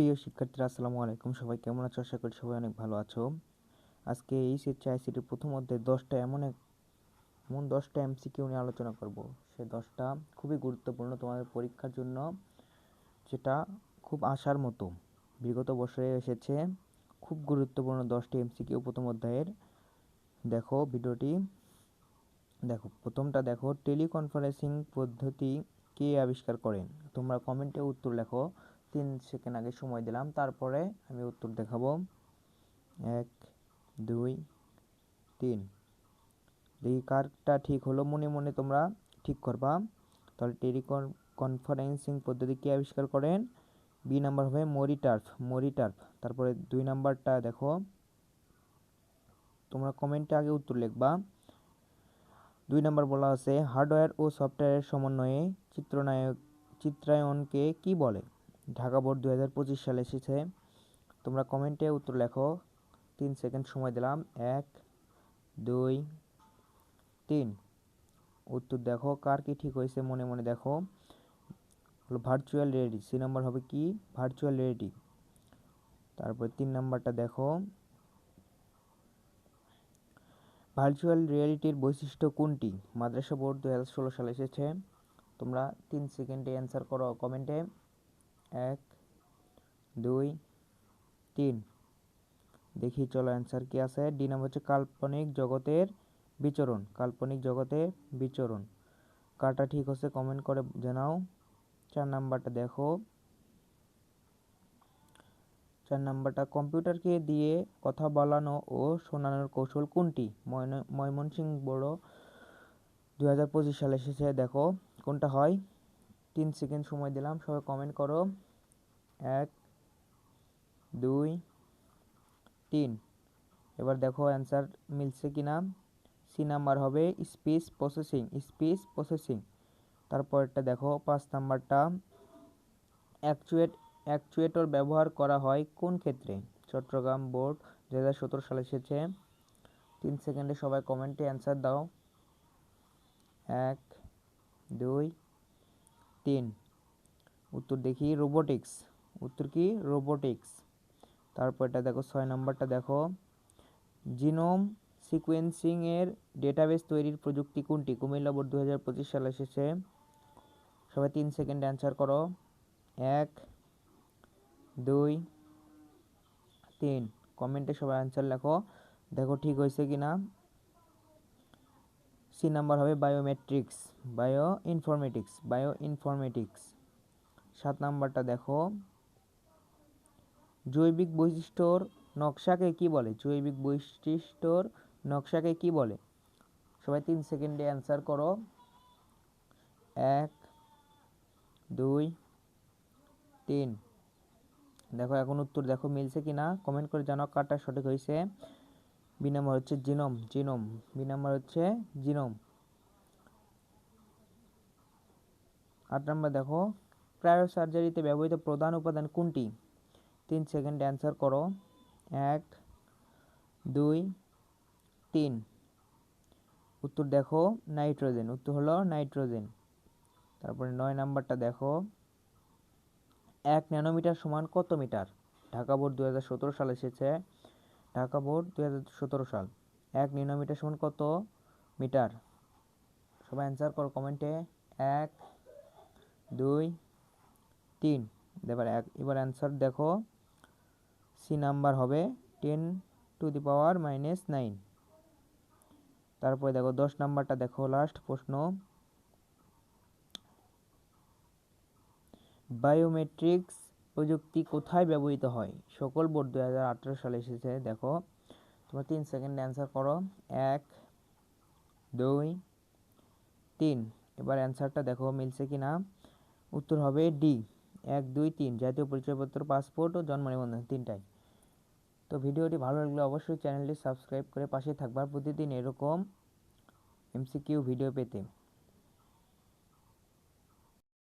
প্রিয় শিক্ষার্থীরা আসসালামু আলাইকুম। সবাই কেমন আছো? আশা করি সবাই অনেক ভালো আছো। আজকে এইচএসসি আইসিটির প্রথম অধ্যায়ে 10টা এমন 10টা এমসিকিউ নিয়ে আলোচনা করব। সে 10টা খুবই গুরুত্বপূর্ণ তোমাদের পরীক্ষার জন্য, যেটা খুব আশার মতো। বিগত বছরে এসেছে খুব গুরুত্বপূর্ণ 10টি এমসিকিউ প্রথম অধ্যায়ের। দেখো ভিডিওটি, দেখো প্রথমটা দেখো, টেলিকনফারেন্সিং পদ্ধতি কে আবিষ্কার করেন? তোমরা কমেন্টে উত্তর লেখো। 3 সেকেন্ড আগে সময় দিলাম, তারপরে আমি উত্তর দেখাবো। 1 2 3। দেখি কারটা ঠিক হলো, মনে মনে তোমরা ঠিক করবা। তাহলে টেলিকনফারেন্সিং পদ্ধতি কে আবিষ্কার করেন? বি নাম্বার হবে মরিটার্ফ। তারপরে 2 নাম্বারটা দেখো, তোমরা কমেন্টে আগে উত্তর লিখবা। 2 নাম্বার বলা আছে হার্ডওয়্যার ও সফটওয়্যারের সমন্বয়ে চিত্রায়নকে কি বলে? ঢাকা বোর্ড 2025 সালে এসেছে। তোমরা কমেন্টে উত্তর লেখো। 3 সেকেন্ড সময় দিলাম। 1 2 3। উত্তর দেখো কার কি ঠিক হয়েছে, মনে মনে দেখো। হলো ভার্চুয়াল রিয়েলিটি। সি নাম্বার হবে কি? Virtual reality. তারপর 3 নাম্বারটা দেখো, ভার্চুয়াল রিয়েলিটির বৈশিষ্ট্য কোনটি? মাদ্রাসা বোর্ড 2016 সালে এসেছে। তোমরা 3 সেকেন্ডে অ্যান্সার করো কমেন্টে। 1 2 3। দেখি চলো অ্যান্সার কি আছে। ডি নাম্বার হচ্ছে কাল্পনিক জগতের বিচরণ। কারটা ঠিক হচ্ছে কমেন্ট করে জানাও। 4 নাম্বারটা দেখো। 4 নাম্বারটা কম্পিউটারকে দিয়ে কথা বলানো ও শোনানোর কৌশল কোনটি? ময়মনসিংহ বোর্ড 2025 সালে এসেছে। দেখো কোনটা হয়। 3 সেকেন্ড সময় দিলাম, সবাই কমেন্ট করো। 1 2 3। এবার দেখো অ্যান্সার মিলছে কিনা। সি নাম্বার হবে স্পিচ প্রসেসিং। তারপরটা দেখো 5 নাম্বারটা অ্যাকচুয়েটর ব্যবহার করা হয় কোন ক্ষেত্রে? চট্টগ্রাম বোর্ড 2017 সালে এসেছে। 3 সেকেন্ডে সবাই কমেন্টে অ্যান্সার দাও। 1 2 3। উত্তর দেখি রোবোটিক্স। উত্তর কি? রোবোটিক্স। তারপর এটা দেখো 6 নাম্বারটা দেখো, জিনোম সিকোয়েন্সিং এর ডেটাবেস তৈরির প্রযুক্তি কোনটি? কুমিল্লা বোর্ড 2025 সালে এসেছে। সবাই 3 সেকেন্ড অ্যান্সার করো। 1 2 3। কমেন্টে সবাই অ্যান্সার লেখো। দেখো ঠিক হয়েছে কিনা। সি নাম্বার হবে বায়ো ইনফরমেটিক্স। 7 নাম্বারটা দেখো, জৈবিক বৈশিষ্ট্যর নকশাকে কি বলে? সবাই 3 সেকেন্ডে অ্যান্সার করো। 1 2 3। দেখো এখন উত্তর দেখো মিলছে কিনা, কমেন্ট করে জানাও কারটা সঠিক হয়েছে। বি নাম্বার হচ্ছে জিনোম। 8 নাম্বার দেখো, ক্রায়োসার্জারিতে ব্যবহৃত প্রধান উপাদান কোনটি? 3 সেকেন্ড অ্যান্সার করো। 1 2 3। উত্তর দেখো নাইট্রোজেন। উত্তর হলো নাইট্রোজেন। তারপরে 9 নাম্বারটা দেখো, 1 ন্যানোমিটার সমান কত মিটার? ঢাকা বোর্ড 2017 সালে এসেছে। 1 ন্যানোমিটার সমান কত মিটার? সবাই অ্যান্সার করো কমেন্টে। 1 2 3। এবার অ্যান্সার দেখো। সি নাম্বার হবে 10⁻⁹। তারপরে দেখো 10 নাম্বারটা দেখো, লাস্ট প্রশ্ন, বায়োমেট্রিক্স প্রযুক্তি কোথায় ব্যবহৃত হয়? সকল বোর্ড 2018 সালে এসেছে। দেখো তোমরা 3 সেকেন্ড অ্যান্সার করো। 1 2 3। এবার অ্যান্সারটা দেখো মিলছে কিনা। উত্তর হবে ডি 1 2 3, জাতীয় পরিচয়পত্র, পাসপোর্ট ও জন্ম নিবন্ধন, 3টাই। তো ভিডিওটি ভালো লাগলে অবশ্যই চ্যানেলটি সাবস্ক্রাইব করে পাশে থাকবার, প্রতিদিন এরকম এমসিকিউ ভিডিও পেতে।